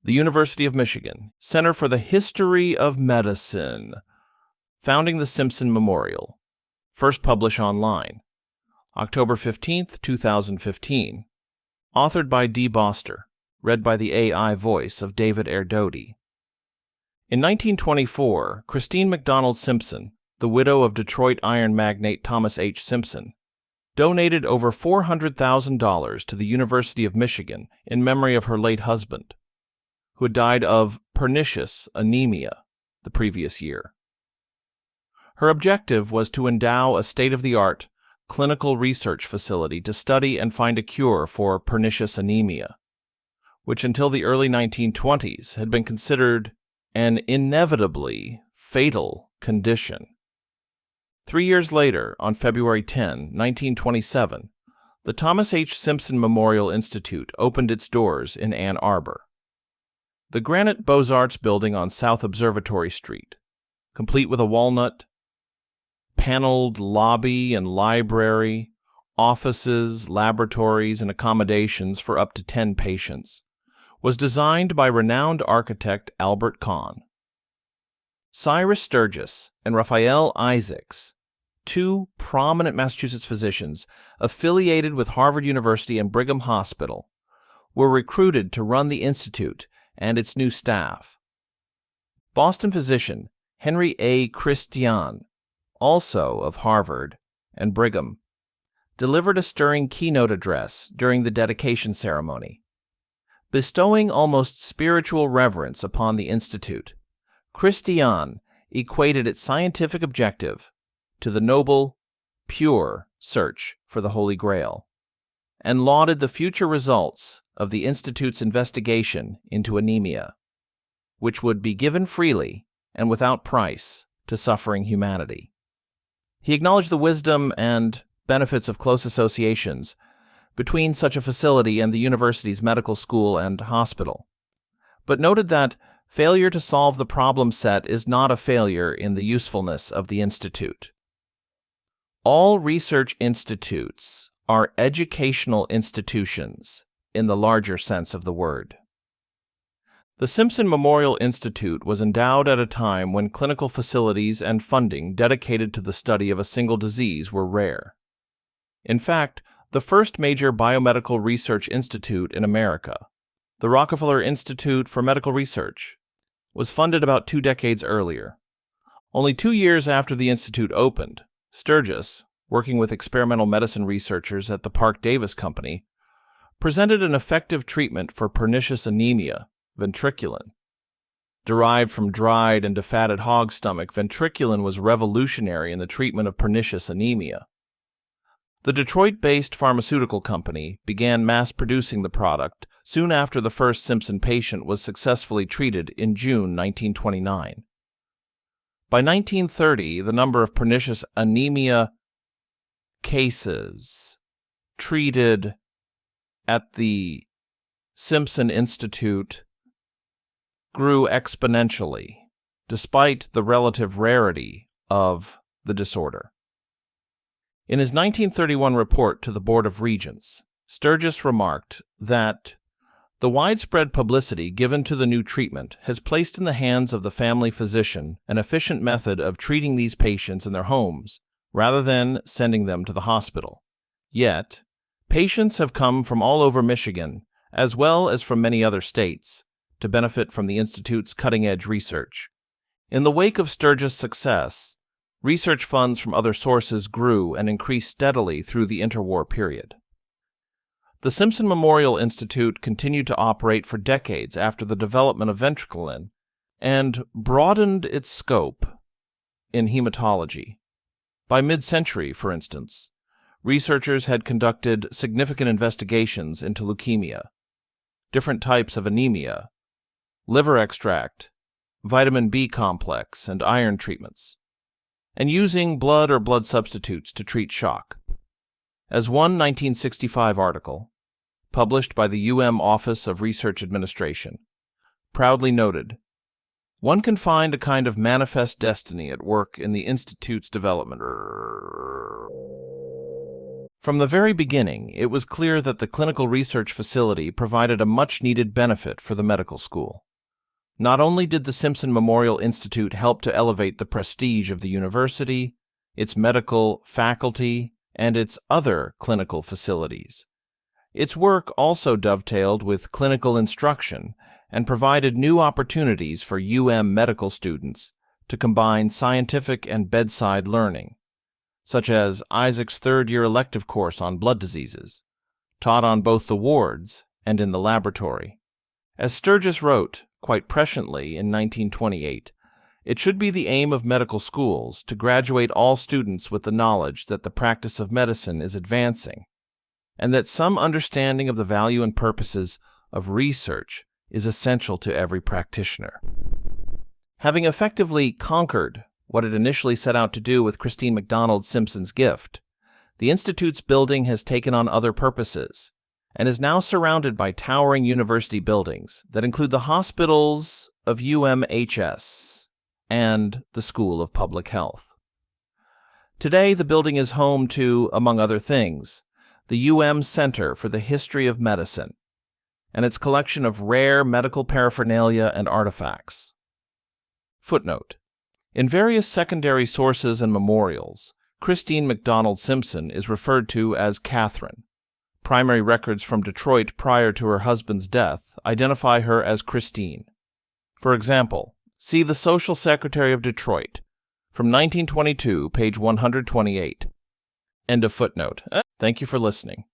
the University of Michigan, Center for the History of Medicine, founding the Simpson Memorial. First published online, October 15, 2015. Authored by D. Boster, read by the AI voice of David Erdody. In 1924, Christine McDonald Simpson, the widow of Detroit iron magnate Thomas H. Simpson, donated over $400,000 to the University of Michigan in memory of her late husband, who had died of pernicious anemia the previous year. Her objective was to endow a state-of-the-art clinical research facility to study and find a cure for pernicious anemia, which until the early 1920s had been considered an inevitably fatal condition. 3 years later, on February 10, 1927, the Thomas H. Simpson Memorial Institute opened its doors in Ann Arbor. The granite Beaux-Arts building on South Observatory Street, complete with a walnut, paneled lobby and library, offices, laboratories, and accommodations for up to 10 patients, was designed by renowned architect Albert Kahn. Cyrus Sturgis and Raphael Isaacs, two prominent Massachusetts physicians affiliated with Harvard University and Brigham Hospital, were recruited to run the institute and its new staff. Boston physician Henry A. Christian, also of Harvard and Brigham, delivered a stirring keynote address during the dedication ceremony. Bestowing almost spiritual reverence upon the institute, Christian equated its scientific objective to the noble, pure search for the Holy Grail, and lauded the future results of the Institute's investigation into anemia, which would be given freely and without price to suffering humanity. He acknowledged the wisdom and benefits of close associations between such a facility and the university's medical school and hospital, but noted that failure to solve the problem set is not a failure in the usefulness of the institute. All research institutes are educational institutions in the larger sense of the word. The Simpson Memorial Institute was endowed at a time when clinical facilities and funding dedicated to the study of a single disease were rare. In fact, the first major biomedical research institute in America, the Rockefeller Institute for Medical Research, was funded about 2 decades earlier. Only 2 years after the institute opened, Sturgis, working with experimental medicine researchers at the Parke-Davis Company, presented an effective treatment for pernicious anemia, ventriculin. Derived from dried and defatted hog stomach, ventriculin was revolutionary in the treatment of pernicious anemia. The Detroit-based pharmaceutical company began mass-producing the product soon after the first Simpson patient was successfully treated in June 1929. By 1930, the number of pernicious anemia cases treated at the Simpson Institute grew exponentially, despite the relative rarity of the disorder. In his 1931 report to the Board of Regents, Sturgis remarked that the widespread publicity given to the new treatment has placed in the hands of the family physician an efficient method of treating these patients in their homes rather than sending them to the hospital. Yet, patients have come from all over Michigan, as well as from many other states, to benefit from the Institute's cutting-edge research. In the wake of Sturgis' success, research funds from other sources grew and increased steadily through the interwar period. The Simpson Memorial Institute continued to operate for decades after the development of ventriculin and broadened its scope in hematology. By mid-century, for instance, researchers had conducted significant investigations into leukemia, different types of anemia, liver extract, vitamin B complex, and iron treatments, and using blood or blood substitutes to treat shock. As one 1965 article, published by the Office of Research Administration, proudly noted, one can find a kind of manifest destiny at work in the Institute's development. From the very beginning, it was clear that the clinical research facility provided a much-needed benefit for the medical school. Not only did the Simpson Memorial Institute help to elevate the prestige of the university, its medical faculty, and its other clinical facilities, its work also dovetailed with clinical instruction and provided new opportunities for medical students to combine scientific and bedside learning, such as Isaac's third-year elective course on blood diseases, taught on both the wards and in the laboratory. As Sturgis wrote, quite presciently in 1928, it should be the aim of medical schools to graduate all students with the knowledge that the practice of medicine is advancing, and that some understanding of the value and purposes of research is essential to every practitioner. Having effectively conquered what it initially set out to do with Christine McDonald Simpson's gift, the Institute's building has taken on other purposes and is now surrounded by towering university buildings that include the hospitals of UMHS and the School of Public Health. Today, the building is home to, among other things, the Center for the History of Medicine and its collection of rare medical paraphernalia and artifacts. Footnote: in various secondary sources and memorials, Christine McDonald Simpson is referred to as Catherine. Primary records from Detroit prior to her husband's death identify her as Christine. For example, see the Social Secretary of Detroit, from 1922, page 128. End of footnote. Thank you for listening.